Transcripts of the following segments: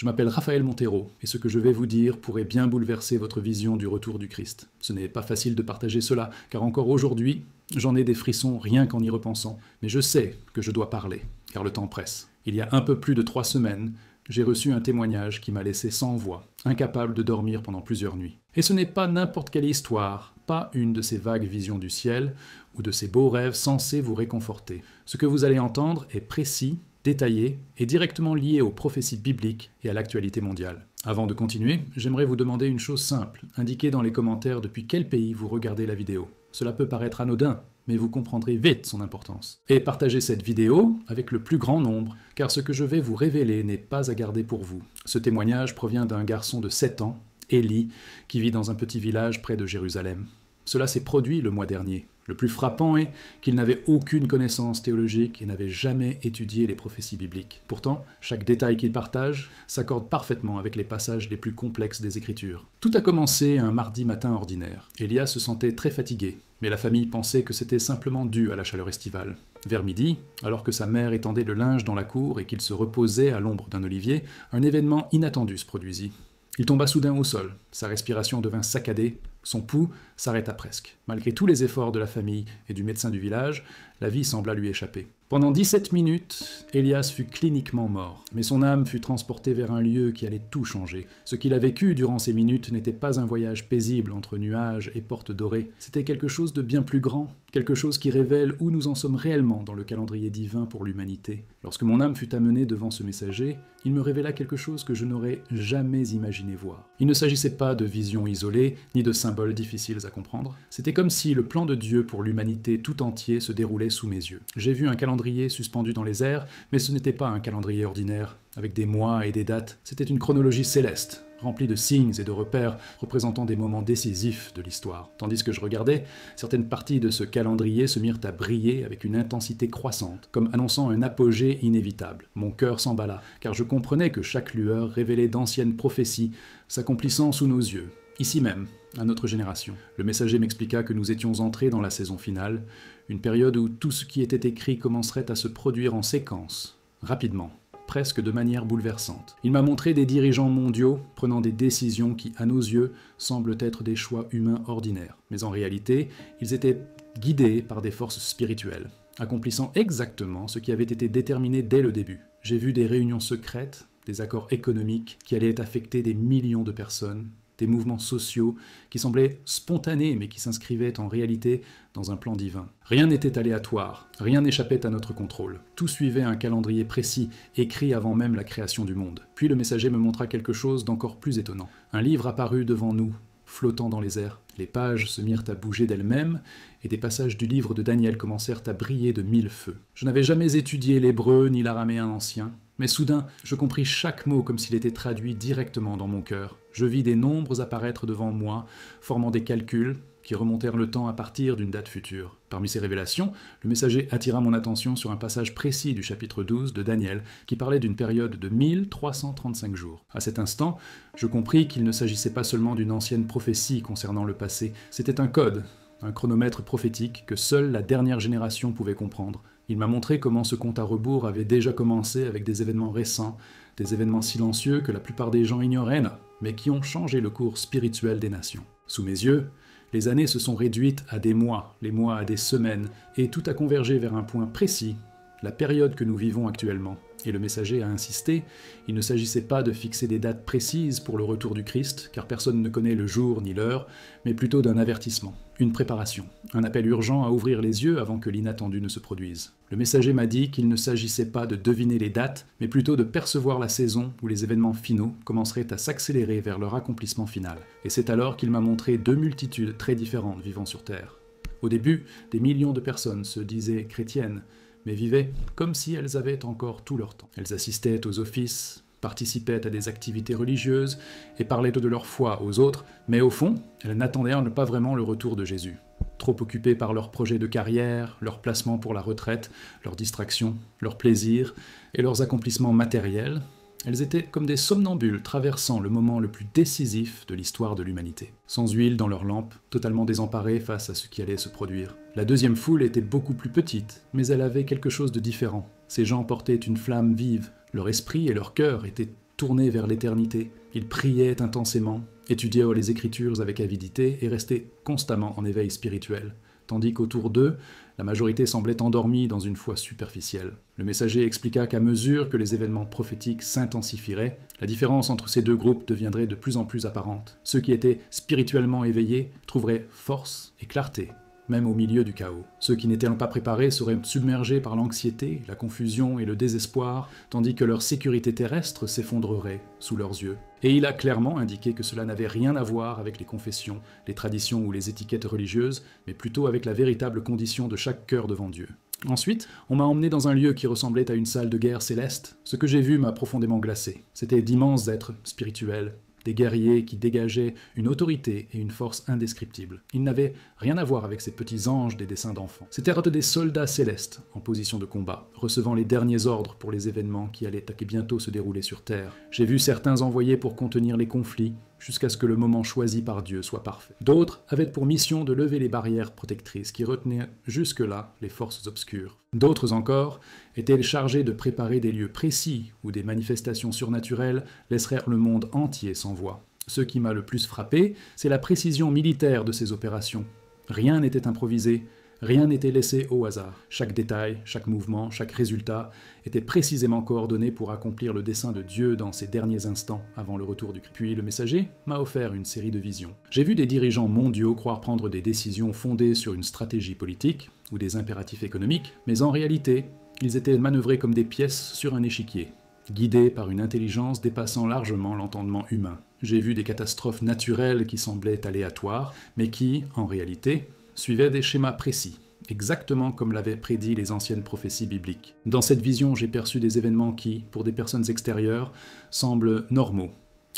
Je m'appelle Raphaël Montero, et ce que je vais vous dire pourrait bien bouleverser votre vision du retour du Christ. Ce n'est pas facile de partager cela, car encore aujourd'hui, j'en ai des frissons rien qu'en y repensant. Mais je sais que je dois parler, car le temps presse. Il y a un peu plus de 3 semaines, j'ai reçu un témoignage qui m'a laissé sans voix, incapable de dormir pendant plusieurs nuits. Et ce n'est pas n'importe quelle histoire, pas une de ces vagues visions du ciel, ou de ces beaux rêves censés vous réconforter. Ce que vous allez entendre est précis, détaillé et directement lié aux prophéties bibliques et à l'actualité mondiale. Avant de continuer, j'aimerais vous demander une chose simple. Indiquez dans les commentaires depuis quel pays vous regardez la vidéo. Cela peut paraître anodin, mais vous comprendrez vite son importance. Et partagez cette vidéo avec le plus grand nombre, car ce que je vais vous révéler n'est pas à garder pour vous. Ce témoignage provient d'un garçon de 7 ans, Élie, qui vit dans un petit village près de Jérusalem. Cela s'est produit le mois dernier. Le plus frappant est qu'il n'avait aucune connaissance théologique et n'avait jamais étudié les prophéties bibliques. Pourtant, chaque détail qu'il partage s'accorde parfaitement avec les passages les plus complexes des Écritures. Tout a commencé un mardi matin ordinaire. Élia se sentait très fatigué, mais la famille pensait que c'était simplement dû à la chaleur estivale. Vers midi, alors que sa mère étendait le linge dans la cour et qu'il se reposait à l'ombre d'un olivier, un événement inattendu se produisit. Il tomba soudain au sol, sa respiration devint saccadée, son pouls s'arrêta presque. Malgré tous les efforts de la famille et du médecin du village, la vie sembla lui échapper. Pendant 17 minutes, Élias fut cliniquement mort, mais son âme fut transportée vers un lieu qui allait tout changer. Ce qu'il a vécu durant ces minutes n'était pas un voyage paisible entre nuages et portes dorées, c'était quelque chose de bien plus grand, quelque chose qui révèle où nous en sommes réellement dans le calendrier divin pour l'humanité. Lorsque mon âme fut amenée devant ce messager, il me révéla quelque chose que je n'aurais jamais imaginé voir. Il ne s'agissait pas de visions isolées, ni de symboles difficiles à comprendre. C'était comme si le plan de Dieu pour l'humanité tout entier se déroulait sous mes yeux. J'ai vu un calendrier suspendu dans les airs, mais ce n'était pas un calendrier ordinaire, avec des mois et des dates. C'était une chronologie céleste, remplie de signes et de repères représentant des moments décisifs de l'histoire. Tandis que je regardais, certaines parties de ce calendrier se mirent à briller avec une intensité croissante, comme annonçant un apogée inévitable. Mon cœur s'emballa, car je comprenais que chaque lueur révélait d'anciennes prophéties s'accomplissant sous nos yeux, ici même, à notre génération. Le messager m'expliqua que nous étions entrés dans la saison finale, une période où tout ce qui était écrit commencerait à se produire en séquence, rapidement, presque de manière bouleversante. Il m'a montré des dirigeants mondiaux prenant des décisions qui, à nos yeux, semblent être des choix humains ordinaires. Mais en réalité, ils étaient guidés par des forces spirituelles, accomplissant exactement ce qui avait été déterminé dès le début. J'ai vu des réunions secrètes, des accords économiques qui allaient affecter des millions de personnes, des mouvements sociaux qui semblaient spontanés mais qui s'inscrivaient en réalité dans un plan divin. Rien n'était aléatoire, rien n'échappait à notre contrôle. Tout suivait un calendrier précis, écrit avant même la création du monde. Puis le messager me montra quelque chose d'encore plus étonnant. Un livre apparut devant nous, flottant dans les airs. Les pages se mirent à bouger d'elles-mêmes, et des passages du livre de Daniel commencèrent à briller de 1000 feux. Je n'avais jamais étudié l'hébreu ni l'araméen ancien, mais soudain, je compris chaque mot comme s'il était traduit directement dans mon cœur. Je vis des nombres apparaître devant moi, formant des calculs qui remontèrent le temps à partir d'une date future. Parmi ces révélations, le messager attira mon attention sur un passage précis du chapitre 12 de Daniel, qui parlait d'une période de 1335 jours. À cet instant, je compris qu'il ne s'agissait pas seulement d'une ancienne prophétie concernant le passé, c'était un code, un chronomètre prophétique que seule la dernière génération pouvait comprendre. Il m'a montré comment ce compte à rebours avait déjà commencé avec des événements récents, des événements silencieux que la plupart des gens ignoraient, mais qui ont changé le cours spirituel des nations. Sous mes yeux, les années se sont réduites à des mois, les mois à des semaines, et tout a convergé vers un point précis, la période que nous vivons actuellement. Et le messager a insisté, il ne s'agissait pas de fixer des dates précises pour le retour du Christ, car personne ne connaît le jour ni l'heure, mais plutôt d'un avertissement, une préparation, un appel urgent à ouvrir les yeux avant que l'inattendu ne se produise. Le messager m'a dit qu'il ne s'agissait pas de deviner les dates, mais plutôt de percevoir la saison où les événements finaux commenceraient à s'accélérer vers leur accomplissement final. Et c'est alors qu'il m'a montré 2 multitudes très différentes vivant sur Terre. Au début, des millions de personnes se disaient chrétiennes, mais vivaient comme si elles avaient encore tout leur temps. Elles assistaient aux offices, participaient à des activités religieuses et parlaient de leur foi aux autres, mais au fond, elles n'attendaient pas vraiment le retour de Jésus. Trop occupées par leurs projets de carrière, leur placement pour la retraite, leurs distractions, leurs plaisirs et leurs accomplissements matériels, elles étaient comme des somnambules traversant le moment le plus décisif de l'histoire de l'humanité. Sans huile dans leurs lampes, totalement désemparées face à ce qui allait se produire. La deuxième foule était beaucoup plus petite, mais elle avait quelque chose de différent. Ces gens portaient une flamme vive, leur esprit et leur cœur étaient tournés vers l'éternité. Ils priaient intensément, étudiaient les Écritures avec avidité et restaient constamment en éveil spirituel, tandis qu'autour d'eux, la majorité semblait endormie dans une foi superficielle. Le messager expliqua qu'à mesure que les événements prophétiques s'intensifieraient, la différence entre ces deux groupes deviendrait de plus en plus apparente. Ceux qui étaient spirituellement éveillés trouveraient force et clarté, même au milieu du chaos. Ceux qui n'étaient pas préparés seraient submergés par l'anxiété, la confusion et le désespoir, tandis que leur sécurité terrestre s'effondrerait sous leurs yeux. Et il a clairement indiqué que cela n'avait rien à voir avec les confessions, les traditions ou les étiquettes religieuses, mais plutôt avec la véritable condition de chaque cœur devant Dieu. Ensuite, on m'a emmené dans un lieu qui ressemblait à une salle de guerre céleste. Ce que j'ai vu m'a profondément glacé. C'étaient d'immenses êtres spirituels, des guerriers qui dégageaient une autorité et une force indescriptibles. Ils n'avaient rien à voir avec ces petits anges des dessins d'enfants. C'étaient des soldats célestes en position de combat, recevant les derniers ordres pour les événements qui allaient bientôt se dérouler sur Terre. J'ai vu certains envoyés pour contenir les conflits, jusqu'à ce que le moment choisi par Dieu soit parfait. D'autres avaient pour mission de lever les barrières protectrices qui retenaient jusque-là les forces obscures. D'autres encore étaient chargés de préparer des lieux précis où des manifestations surnaturelles laisseraient le monde entier sans voix. Ce qui m'a le plus frappé, c'est la précision militaire de ces opérations. Rien n'était improvisé, rien n'était laissé au hasard. Chaque détail, chaque mouvement, chaque résultat était précisément coordonné pour accomplir le dessein de Dieu dans ces derniers instants avant le retour du Christ. Puis le messager m'a offert une série de visions. J'ai vu des dirigeants mondiaux croire prendre des décisions fondées sur une stratégie politique ou des impératifs économiques, mais en réalité, ils étaient manœuvrés comme des pièces sur un échiquier, guidés par une intelligence dépassant largement l'entendement humain. J'ai vu des catastrophes naturelles qui semblaient aléatoires, mais qui, en réalité, suivaient des schémas précis, exactement comme l'avaient prédit les anciennes prophéties bibliques. Dans cette vision, j'ai perçu des événements qui, pour des personnes extérieures, semblent normaux,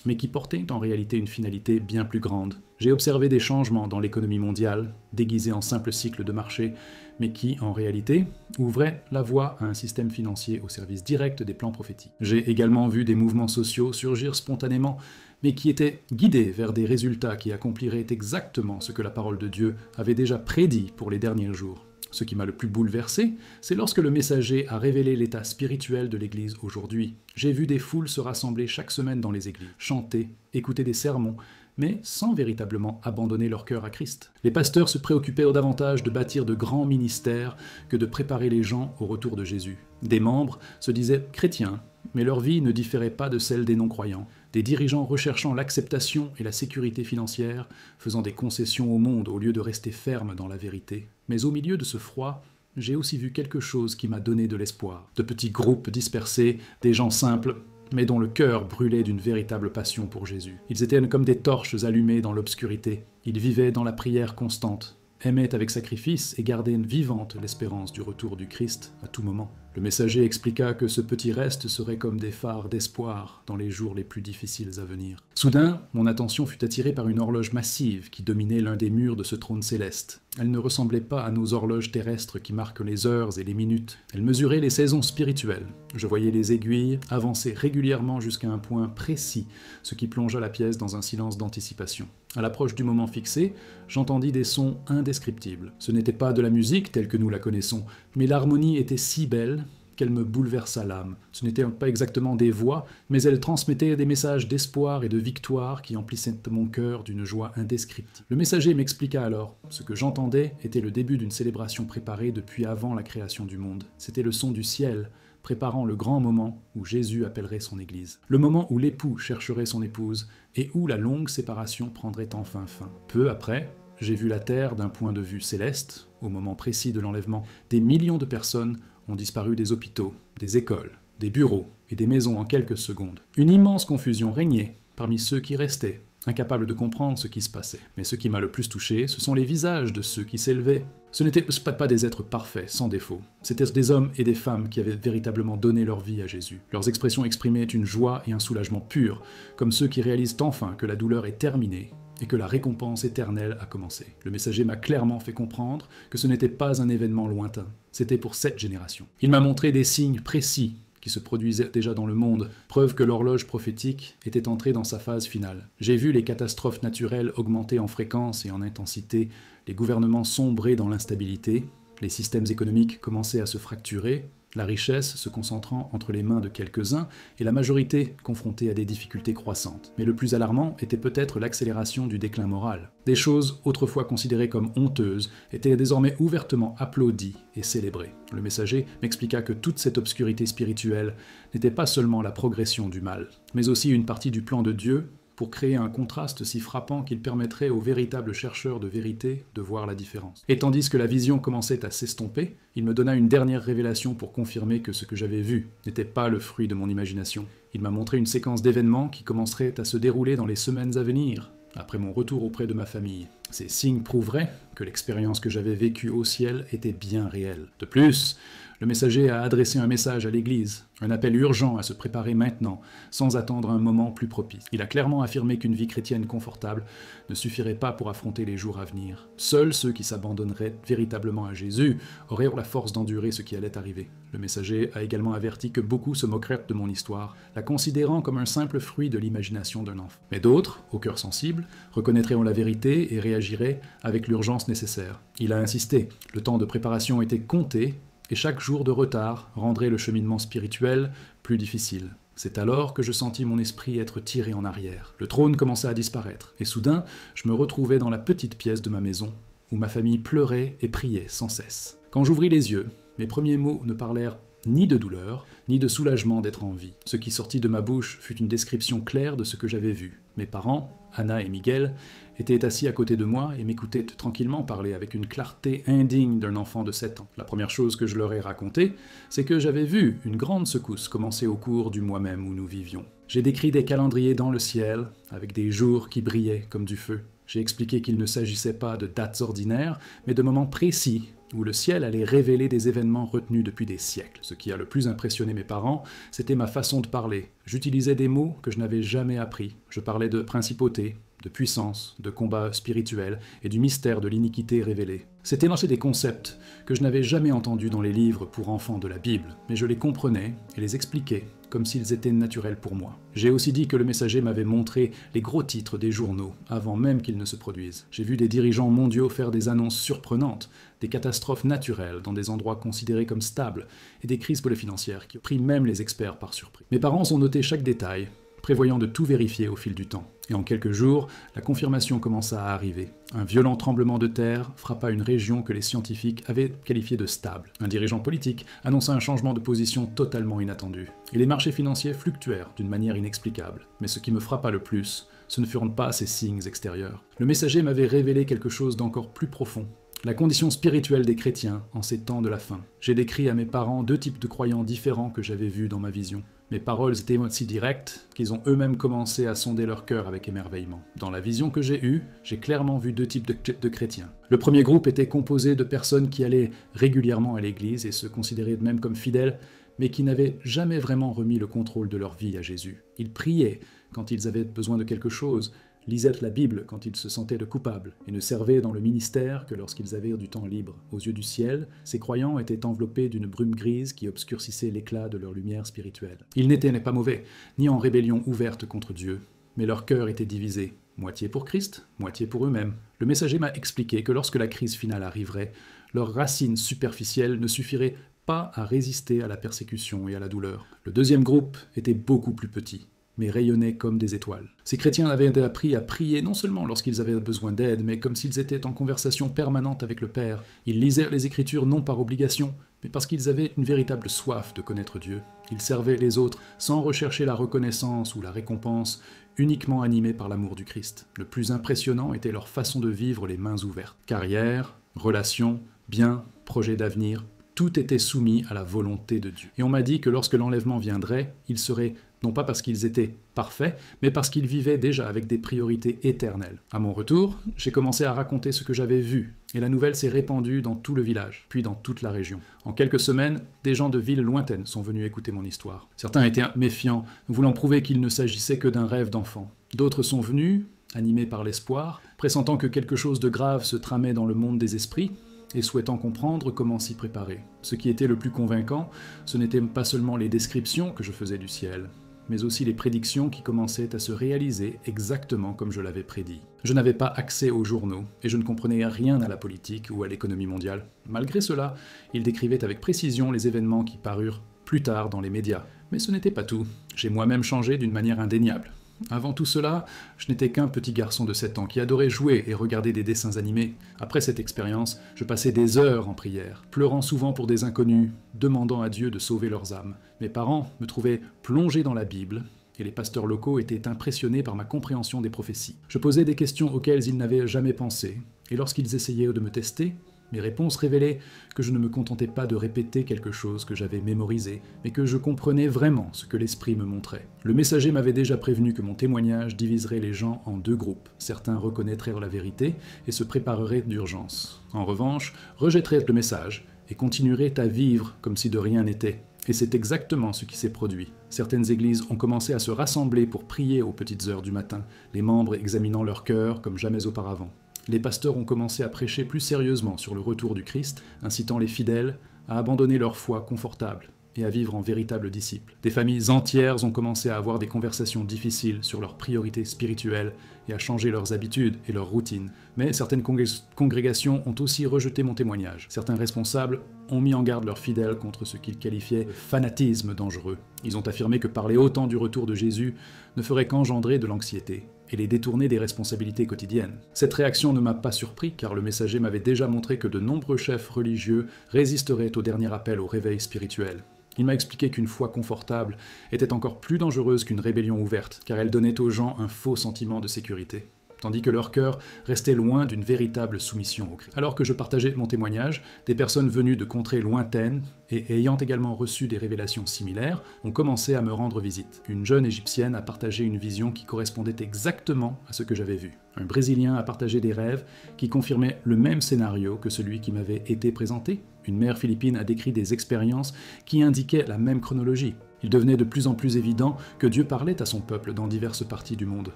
mais qui portaient en réalité une finalité bien plus grande. J'ai observé des changements dans l'économie mondiale, déguisés en simples cycles de marché, mais qui, en réalité, ouvraient la voie à un système financier au service direct des plans prophétiques. J'ai également vu des mouvements sociaux surgir spontanément, mais qui étaient guidés vers des résultats qui accompliraient exactement ce que la parole de Dieu avait déjà prédit pour les derniers jours. Ce qui m'a le plus bouleversé, c'est lorsque le messager a révélé l'état spirituel de l'Église aujourd'hui. J'ai vu des foules se rassembler chaque semaine dans les églises, chanter, écouter des sermons, mais sans véritablement abandonner leur cœur à Christ. Les pasteurs se préoccupaient davantage de bâtir de grands ministères que de préparer les gens au retour de Jésus. Des membres se disaient chrétiens, mais leur vie ne différait pas de celle des non-croyants. Des dirigeants recherchant l'acceptation et la sécurité financière, faisant des concessions au monde au lieu de rester fermes dans la vérité. Mais au milieu de ce froid, j'ai aussi vu quelque chose qui m'a donné de l'espoir. De petits groupes dispersés, des gens simples, mais dont le cœur brûlait d'une véritable passion pour Jésus. Ils étaient comme des torches allumées dans l'obscurité. Ils vivaient dans la prière constante, aimaient avec sacrifice et gardaient vivante l'espérance du retour du Christ à tout moment. Le messager expliqua que ce petit reste serait comme des phares d'espoir dans les jours les plus difficiles à venir. Soudain, mon attention fut attirée par une horloge massive qui dominait l'un des murs de ce trône céleste. Elle ne ressemblait pas à nos horloges terrestres qui marquent les heures et les minutes. Elle mesurait les saisons spirituelles. Je voyais les aiguilles avancer régulièrement jusqu'à un point précis, ce qui plongea la pièce dans un silence d'anticipation. À l'approche du moment fixé, j'entendis des sons indescriptibles. Ce n'était pas de la musique telle que nous la connaissons, mais l'harmonie était si belle qu'elle me bouleversa l'âme. Ce n'étaient pas exactement des voix, mais elles transmettaient des messages d'espoir et de victoire qui emplissaient mon cœur d'une joie indescriptible. Le messager m'expliqua alors. Ce que j'entendais était le début d'une célébration préparée depuis avant la création du monde. C'était le son du ciel, préparant le grand moment où Jésus appellerait son Église. Le moment où l'époux chercherait son épouse et où la longue séparation prendrait enfin fin. Peu après, j'ai vu la terre d'un point de vue céleste. Au moment précis de l'enlèvement, des millions de personnes ont disparu des hôpitaux, des écoles, des bureaux et des maisons en quelques secondes. Une immense confusion régnait parmi ceux qui restaient, incapables de comprendre ce qui se passait. Mais ce qui m'a le plus touché, ce sont les visages de ceux qui s'élevaient. Ce n'étaient pas des êtres parfaits, sans défaut. C'étaient des hommes et des femmes qui avaient véritablement donné leur vie à Jésus. Leurs expressions exprimaient une joie et un soulagement pur, comme ceux qui réalisent enfin que la douleur est terminée et que la récompense éternelle a commencé. Le messager m'a clairement fait comprendre que ce n'était pas un événement lointain, c'était pour cette génération. Il m'a montré des signes précis qui se produisaient déjà dans le monde, preuve que l'horloge prophétique était entrée dans sa phase finale. J'ai vu les catastrophes naturelles augmenter en fréquence et en intensité, les gouvernements sombrer dans l'instabilité, les systèmes économiques commencer à se fracturer, la richesse se concentrant entre les mains de quelques-uns et la majorité confrontée à des difficultés croissantes. Mais le plus alarmant était peut-être l'accélération du déclin moral. Des choses autrefois considérées comme honteuses étaient désormais ouvertement applaudies et célébrées. Le messager m'expliqua que toute cette obscurité spirituelle n'était pas seulement la progression du mal, mais aussi une partie du plan de Dieu pour créer un contraste si frappant qu'il permettrait aux véritables chercheurs de vérité de voir la différence. Et tandis que la vision commençait à s'estomper, il me donna une dernière révélation pour confirmer que ce que j'avais vu n'était pas le fruit de mon imagination. Il m'a montré une séquence d'événements qui commencerait à se dérouler dans les semaines à venir, après mon retour auprès de ma famille. Ces signes prouveraient que l'expérience que j'avais vécue au ciel était bien réelle. De plus, le messager a adressé un message à l'Église, un appel urgent à se préparer maintenant, sans attendre un moment plus propice. Il a clairement affirmé qu'une vie chrétienne confortable ne suffirait pas pour affronter les jours à venir. Seuls ceux qui s'abandonneraient véritablement à Jésus auraient la force d'endurer ce qui allait arriver. Le messager a également averti que beaucoup se moqueraient de mon histoire, la considérant comme un simple fruit de l'imagination d'un enfant. Mais d'autres, au cœur sensible, reconnaîtraient la vérité et réagiraient avec l'urgence nécessaire. Il a insisté, le temps de préparation était compté, et chaque jour de retard rendrait le cheminement spirituel plus difficile. C'est alors que je sentis mon esprit être tiré en arrière. Le trône commença à disparaître, et soudain, je me retrouvais dans la petite pièce de ma maison, où ma famille pleurait et priait sans cesse. Quand j'ouvris les yeux, mes premiers mots ne parlèrent ni de douleur, ni de soulagement d'être en vie. Ce qui sortit de ma bouche fut une description claire de ce que j'avais vu. Mes parents, Anna et Miguel, étaient assis à côté de moi et m'écoutaient tranquillement parler avec une clarté indigne d'un enfant de 7 ans. La première chose que je leur ai racontée, c'est que j'avais vu une grande secousse commencer au cours du mois même où nous vivions. J'ai décrit des calendriers dans le ciel, avec des jours qui brillaient comme du feu. J'ai expliqué qu'il ne s'agissait pas de dates ordinaires, mais de moments précis, où le ciel allait révéler des événements retenus depuis des siècles. Ce qui a le plus impressionné mes parents, c'était ma façon de parler. J'utilisais des mots que je n'avais jamais appris. Je parlais de principauté, de puissance, de combat spirituel et du mystère de l'iniquité révélée. C'était lancer des concepts que je n'avais jamais entendus dans les livres pour enfants de la Bible, mais je les comprenais et les expliquais comme s'ils étaient naturels pour moi. J'ai aussi dit que le messager m'avait montré les gros titres des journaux avant même qu'ils ne se produisent. J'ai vu des dirigeants mondiaux faire des annonces surprenantes, des catastrophes naturelles dans des endroits considérés comme stables et des crises financières qui ont pris même les experts par surprise. Mes parents ont noté chaque détail, prévoyant de tout vérifier au fil du temps. Et en quelques jours, la confirmation commença à arriver. Un violent tremblement de terre frappa une région que les scientifiques avaient qualifiée de stable. Un dirigeant politique annonça un changement de position totalement inattendu. Et les marchés financiers fluctuèrent d'une manière inexplicable. Mais ce qui me frappa le plus, ce ne furent pas ces signes extérieurs. Le messager m'avait révélé quelque chose d'encore plus profond. La condition spirituelle des chrétiens en ces temps de la fin. J'ai décrit à mes parents 2 types de croyants différents que j'avais vus dans ma vision. Mes paroles étaient aussi directes qu'ils ont eux-mêmes commencé à sonder leur cœur avec émerveillement. Dans la vision que j'ai eue, j'ai clairement vu 2 types de chrétiens. Le premier groupe était composé de personnes qui allaient régulièrement à l'église et se considéraient même comme fidèles, mais qui n'avaient jamais vraiment remis le contrôle de leur vie à Jésus. Ils priaient quand ils avaient besoin de quelque chose, lisaient la Bible quand ils se sentaient de coupables, et ne servaient dans le ministère que lorsqu'ils avaient du temps libre. Aux yeux du ciel, ces croyants étaient enveloppés d'une brume grise qui obscurcissait l'éclat de leur lumière spirituelle. Ils n'étaient pas mauvais, ni en rébellion ouverte contre Dieu, mais leur cœur était divisé, moitié pour Christ, moitié pour eux-mêmes. Le messager m'a expliqué que lorsque la crise finale arriverait, leurs racines superficielles ne suffiraient pas à résister à la persécution et à la douleur. Le deuxième groupe était beaucoup plus petit, mais rayonnaient comme des étoiles. Ces chrétiens avaient appris à prier non seulement lorsqu'ils avaient besoin d'aide, mais comme s'ils étaient en conversation permanente avec le Père. Ils lisaient les Écritures non par obligation, mais parce qu'ils avaient une véritable soif de connaître Dieu. Ils servaient les autres sans rechercher la reconnaissance ou la récompense, uniquement animés par l'amour du Christ. Le plus impressionnant était leur façon de vivre les mains ouvertes. Carrière, relations, biens, projets d'avenir, tout était soumis à la volonté de Dieu. Et on m'a dit que lorsque l'enlèvement viendrait, ils seraient non pas parce qu'ils étaient parfaits, mais parce qu'ils vivaient déjà avec des priorités éternelles. À mon retour, j'ai commencé à raconter ce que j'avais vu, et la nouvelle s'est répandue dans tout le village, puis dans toute la région. En quelques semaines, des gens de villes lointaines sont venus écouter mon histoire. Certains étaient méfiants, voulant prouver qu'il ne s'agissait que d'un rêve d'enfant. D'autres sont venus, animés par l'espoir, pressentant que quelque chose de grave se tramait dans le monde des esprits, et souhaitant comprendre comment s'y préparer. Ce qui était le plus convaincant, ce n'était pas seulement les descriptions que je faisais du ciel, mais aussi les prédictions qui commençaient à se réaliser exactement comme je l'avais prédit. Je n'avais pas accès aux journaux, et je ne comprenais rien à la politique ou à l'économie mondiale. Malgré cela, il décrivait avec précision les événements qui parurent plus tard dans les médias. Mais ce n'était pas tout. J'ai moi-même changé d'une manière indéniable. Avant tout cela, je n'étais qu'un petit garçon de 7 ans qui adorait jouer et regarder des dessins animés. Après cette expérience, je passais des heures en prière, pleurant souvent pour des inconnus, demandant à Dieu de sauver leurs âmes. Mes parents me trouvaient plongé dans la Bible, et les pasteurs locaux étaient impressionnés par ma compréhension des prophéties. Je posais des questions auxquelles ils n'avaient jamais pensé, et lorsqu'ils essayaient de me tester, mes réponses révélaient que je ne me contentais pas de répéter quelque chose que j'avais mémorisé, mais que je comprenais vraiment ce que l'Esprit me montrait. Le messager m'avait déjà prévenu que mon témoignage diviserait les gens en 2 groupes. Certains reconnaîtraient la vérité et se prépareraient d'urgence. En revanche, rejetteraient le message et continueraient à vivre comme si de rien n'était. Et c'est exactement ce qui s'est produit. Certaines églises ont commencé à se rassembler pour prier aux petites heures du matin, les membres examinant leur cœur comme jamais auparavant. Les pasteurs ont commencé à prêcher plus sérieusement sur le retour du Christ, incitant les fidèles à abandonner leur foi confortable et à vivre en véritables disciples. Des familles entières ont commencé à avoir des conversations difficiles sur leurs priorités spirituelles et à changer leurs habitudes et leurs routines. Mais certaines congrégations ont aussi rejeté mon témoignage. Certains responsables ont mis en garde leurs fidèles contre ce qu'ils qualifiaient de fanatisme dangereux. Ils ont affirmé que parler autant du retour de Jésus ne ferait qu'engendrer de l'anxiété et les détourner des responsabilités quotidiennes. Cette réaction ne m'a pas surpris car le messager m'avait déjà montré que de nombreux chefs religieux résisteraient au dernier appel au réveil spirituel. Il m'a expliqué qu'une foi confortable était encore plus dangereuse qu'une rébellion ouverte, car elle donnait aux gens un faux sentiment de sécurité, tandis que leur cœur restait loin d'une véritable soumission au Christ. Alors que je partageais mon témoignage, des personnes venues de contrées lointaines et ayant également reçu des révélations similaires ont commencé à me rendre visite. Une jeune Égyptienne a partagé une vision qui correspondait exactement à ce que j'avais vu. Un Brésilien a partagé des rêves qui confirmaient le même scénario que celui qui m'avait été présenté. Une mère philippine a décrit des expériences qui indiquaient la même chronologie. Il devenait de plus en plus évident que Dieu parlait à son peuple dans diverses parties du monde,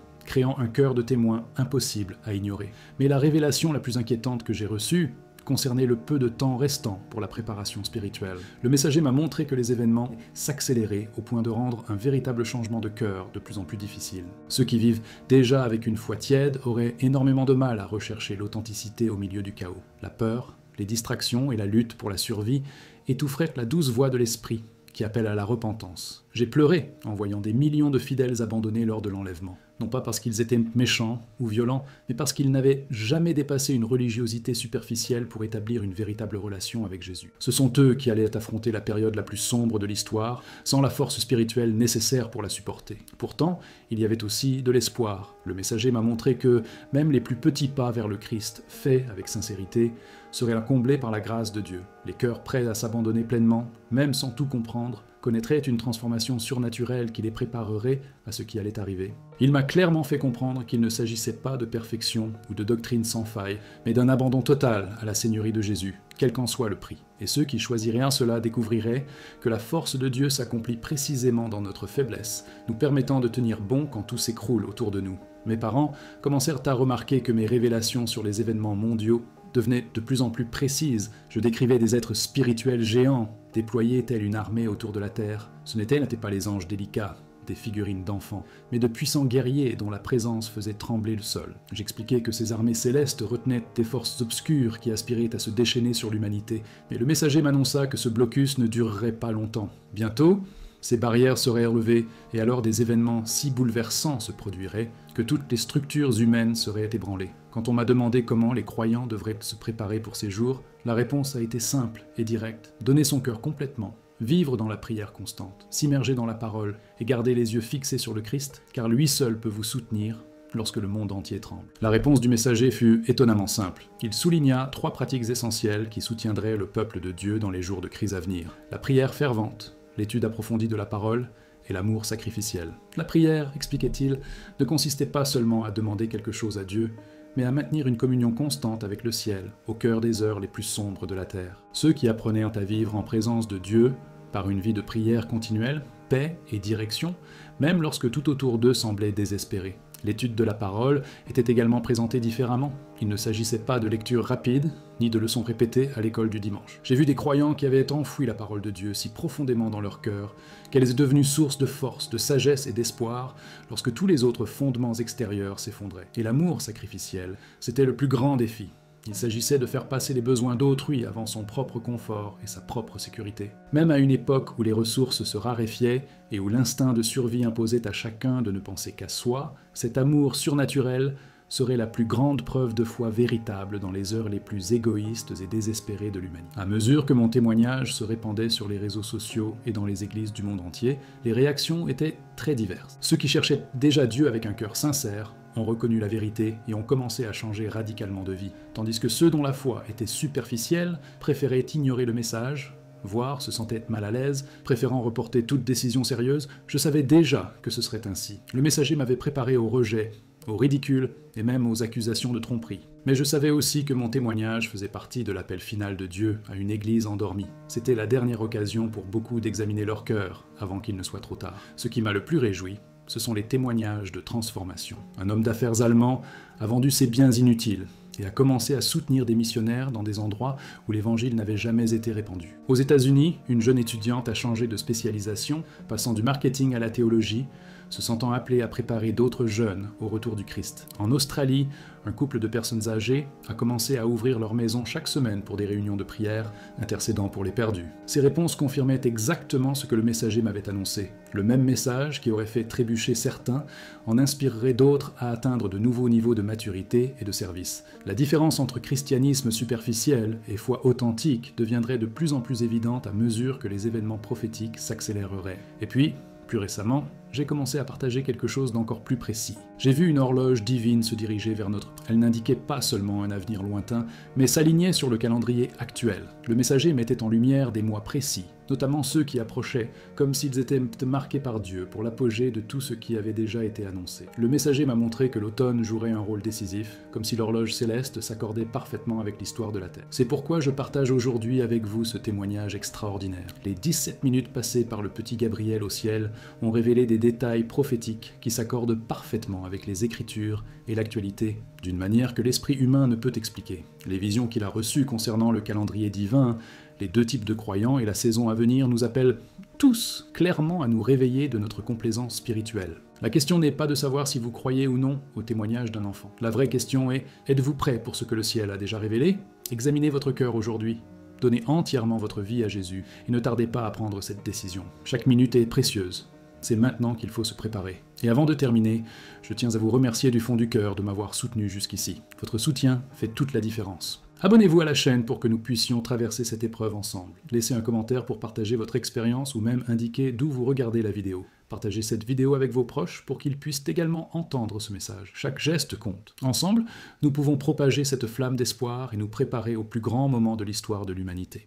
créant un cœur de témoin impossible à ignorer. Mais la révélation la plus inquiétante que j'ai reçue concernait le peu de temps restant pour la préparation spirituelle. Le messager m'a montré que les événements s'accéléraient au point de rendre un véritable changement de cœur de plus en plus difficile. Ceux qui vivent déjà avec une foi tiède auraient énormément de mal à rechercher l'authenticité au milieu du chaos. La peur, les distractions et la lutte pour la survie étoufferaient la douce voix de l'esprit qui appelle à la repentance. J'ai pleuré en voyant des millions de fidèles abandonnés lors de l'enlèvement. Non pas parce qu'ils étaient méchants ou violents, mais parce qu'ils n'avaient jamais dépassé une religiosité superficielle pour établir une véritable relation avec Jésus. Ce sont eux qui allaient affronter la période la plus sombre de l'histoire, sans la force spirituelle nécessaire pour la supporter. Pourtant, il y avait aussi de l'espoir. Le messager m'a montré que même les plus petits pas vers le Christ, faits avec sincérité, seraient comblés par la grâce de Dieu. Les cœurs prêts à s'abandonner pleinement, même sans tout comprendre, connaîtraient une transformation surnaturelle qui les préparerait à ce qui allait arriver. Il m'a clairement fait comprendre qu'il ne s'agissait pas de perfection ou de doctrine sans faille, mais d'un abandon total à la Seigneurie de Jésus, quel qu'en soit le prix. Et ceux qui choisiraient un cela découvriraient que la force de Dieu s'accomplit précisément dans notre faiblesse, nous permettant de tenir bon quand tout s'écroule autour de nous. Mes parents commencèrent à remarquer que mes révélations sur les événements mondiaux devenaient de plus en plus précises. Je décrivais des êtres spirituels géants, déployés telle une armée autour de la terre. Ce n'étaient pas les anges délicats, des figurines d'enfants, mais de puissants guerriers dont la présence faisait trembler le sol. J'expliquais que ces armées célestes retenaient des forces obscures qui aspiraient à se déchaîner sur l'humanité. Mais le messager m'annonça que ce blocus ne durerait pas longtemps. Bientôt, ces barrières seraient relevées, et alors des événements si bouleversants se produiraient que toutes les structures humaines seraient ébranlées. Quand on m'a demandé comment les croyants devraient se préparer pour ces jours, la réponse a été simple et directe. Donner son cœur complètement, vivre dans la prière constante, s'immerger dans la parole et garder les yeux fixés sur le Christ, car lui seul peut vous soutenir lorsque le monde entier tremble. La réponse du messager fut étonnamment simple. Il souligna 3 pratiques essentielles qui soutiendraient le peuple de Dieu dans les jours de crise à venir. La prière fervente, l'étude approfondie de la parole et l'amour sacrificiel. La prière, expliquait-il, ne consistait pas seulement à demander quelque chose à Dieu, mais à maintenir une communion constante avec le ciel, au cœur des heures les plus sombres de la terre. Ceux qui apprenaient à vivre en présence de Dieu, par une vie de prière continuelle, paix et direction, même lorsque tout autour d'eux semblait désespéré. L'étude de la parole était également présentée différemment. Il ne s'agissait pas de lecture rapide, ni de leçons répétées à l'école du dimanche. J'ai vu des croyants qui avaient enfoui la parole de Dieu si profondément dans leur cœur qu'elle est devenue source de force, de sagesse et d'espoir lorsque tous les autres fondements extérieurs s'effondraient. Et l'amour sacrificiel, c'était le plus grand défi. Il s'agissait de faire passer les besoins d'autrui avant son propre confort et sa propre sécurité. Même à une époque où les ressources se raréfiaient et où l'instinct de survie imposait à chacun de ne penser qu'à soi, cet amour surnaturel serait la plus grande preuve de foi véritable dans les heures les plus égoïstes et désespérées de l'humanité. À mesure que mon témoignage se répandait sur les réseaux sociaux et dans les églises du monde entier, les réactions étaient très diverses. Ceux qui cherchaient déjà Dieu avec un cœur sincère ont reconnu la vérité et ont commencé à changer radicalement de vie, tandis que ceux dont la foi était superficielle préféraient ignorer le message, voire se sentaient mal à l'aise, préférant reporter toute décision sérieuse. Je savais déjà que ce serait ainsi. Le messager m'avait préparé au rejet, au ridicule et même aux accusations de tromperie. Mais je savais aussi que mon témoignage faisait partie de l'appel final de Dieu à une église endormie. C'était la dernière occasion pour beaucoup d'examiner leur cœur avant qu'il ne soit trop tard. Ce qui m'a le plus réjoui, ce sont les témoignages de transformation. Un homme d'affaires allemand a vendu ses biens inutiles et a commencé à soutenir des missionnaires dans des endroits où l'évangile n'avait jamais été répandu. Aux États-Unis, une jeune étudiante a changé de spécialisation, passant du marketing à la théologie, se sentant appelée à préparer d'autres jeunes au retour du Christ. En Australie, un couple de personnes âgées a commencé à ouvrir leur maison chaque semaine pour des réunions de prière, intercédant pour les perdus. Ces réponses confirmaient exactement ce que le messager m'avait annoncé. Le même message qui aurait fait trébucher certains en inspirerait d'autres à atteindre de nouveaux niveaux de maturité et de service. La différence entre christianisme superficiel et foi authentique deviendrait de plus en plus évidente à mesure que les événements prophétiques s'accéléreraient. Et puis, plus récemment, j'ai commencé à partager quelque chose d'encore plus précis. J'ai vu une horloge divine se diriger vers notre... Elle n'indiquait pas seulement un avenir lointain, mais s'alignait sur le calendrier actuel. Le messager mettait en lumière des mois précis, notamment ceux qui approchaient, comme s'ils étaient marqués par Dieu pour l'apogée de tout ce qui avait déjà été annoncé. Le messager m'a montré que l'automne jouerait un rôle décisif, comme si l'horloge céleste s'accordait parfaitement avec l'histoire de la Terre. C'est pourquoi je partage aujourd'hui avec vous ce témoignage extraordinaire. Les 17 minutes passées par le petit Gabriel au ciel ont révélé des détails prophétiques qui s'accordent parfaitement avec les Écritures et l'actualité, d'une manière que l'esprit humain ne peut expliquer. Les visions qu'il a reçues concernant le calendrier divin, les deux types de croyants et la saison à venir nous appellent tous clairement à nous réveiller de notre complaisance spirituelle. La question n'est pas de savoir si vous croyez ou non au témoignage d'un enfant. La vraie question est, êtes-vous prêt pour ce que le ciel a déjà révélé? Examinez votre cœur aujourd'hui. Donnez entièrement votre vie à Jésus et ne tardez pas à prendre cette décision. Chaque minute est précieuse. C'est maintenant qu'il faut se préparer. Et avant de terminer, je tiens à vous remercier du fond du cœur de m'avoir soutenu jusqu'ici. Votre soutien fait toute la différence. Abonnez-vous à la chaîne pour que nous puissions traverser cette épreuve ensemble. Laissez un commentaire pour partager votre expérience ou même indiquer d'où vous regardez la vidéo. Partagez cette vidéo avec vos proches pour qu'ils puissent également entendre ce message. Chaque geste compte. Ensemble, nous pouvons propager cette flamme d'espoir et nous préparer au plus grand moment de l'histoire de l'humanité.